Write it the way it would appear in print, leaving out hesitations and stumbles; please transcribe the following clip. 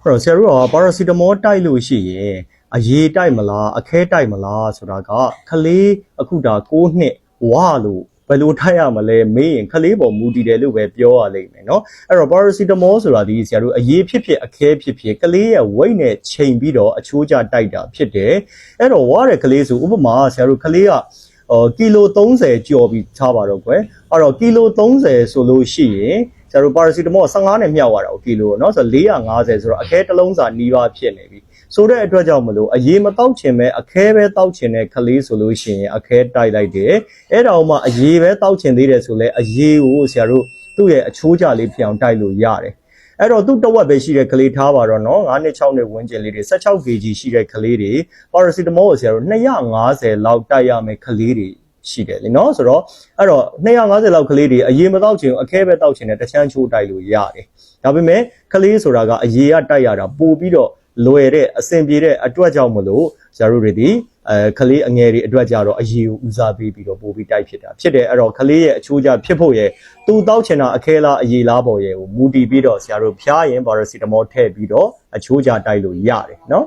အဲ့တော့ဆရာတို့ကပါရာစီတမောတိုက်လို့ရှိရင်အရေးတိုက်မလားအခဲတိုက်မလားဆိုတာကခလေးအခုဒါ6နှစ်ဝါလို့ဘယ်လိုထိုက်ရမလဲမေးရင်ခလေးပေါ်မူတည်တယ်လို့ပဲပြောရလိမ့်မယ်เนาะအဲ့တော့ပါရာစီတမောဆိုတာဒီဆရာတို့အရေးဖြစ်ဖြစ်အခဲဖြစ်ဖြစ်ကလေးရဲ့ weight နဲ့ချိန်ပြီးတော့အချိုးကျတိုက်တာဖြစ်တယ်အဲ့တော့ဝါတဲ့ကလေးဆိုဥပမာဆရာတို့ကလေးကကီလို30ကျော်ပြီးထားပါတော့ကွယ်အဲ့တော့ကီလို30ဆိုလို့ရှိရင်ဆရာတို့ပါရာစီတမော15နဲ့မြောက်ရတာကီလိုเนาะဆိုတော့450ဆိုတော့အခဲတစ်လုံးစာနီးပါးဖြစ်နေပြီဆိုတဲ့အတွက်ကြောင့်မလို့အရေးမတောက်ချင်ပဲအခဲပဲတောက်ချင်တဲ့ကလေးဆိုလို့ရှိရင်အခဲတိုက်လိုက်တယ်အဲ့ဒါမှအရေးပဲတောက်ချင်သေးတယ်ဆိုလဲအရေးကိုဆရာတို့သူ့ရဲ့အချိုးကြလေးဖြစ်အောင်တိုက်လို့ရတယ်အဲ့တော့သူ့တဝက်ပဲရှိတဲ့ကလေးထားပါတော့เนาะ9နှစ်6နှစ်ဝန်းကျင်လေးတွေ 16kg ရှိတဲ့ကလေးတွေပါရာစီတမောကိုဆရာတို့250လောက်တိုက်ရမယ်ကလေးတွေရှိတယ်လေเนาะဆိုတော့အဲ့တော့250လောက်ကလေးတွေအရေးမတောက်ချင်အခဲပဲတောက်ချင်တဲ့တချမ်းချိုးတိုက်လို့ရတယ်ဒါပေမဲ့ကလေးဆိုတာကအရေးကတိုက်ရတာပို့ပြီးတော့လွယ်တဲ့အဆင်ပြေတဲ့အတွက်ကြောင့်မလို့ဆရာတို့တွေဒီကလေးအငယ်တွေအတွက်ကြတော့အရေးကိုဦးစားပေးပြီးတော့ပို့ပြီးတိုက်ဖြစ်တာဖြစ်တယ်အဲ့တော့ကလေးရဲ့အချိုးကျဖြစ်ဖို့ရဲ့သူတောက်ချင်တာအခဲလားအရေးလားပေါ်ရဲ့ကိုမူတည်ပြီးတော့ဆရာတို့ဖျားရင်ပါရာစီတမောထည့်ပြီးတော့အချိုးကျတိုက်လို့ရတယ်เนาะ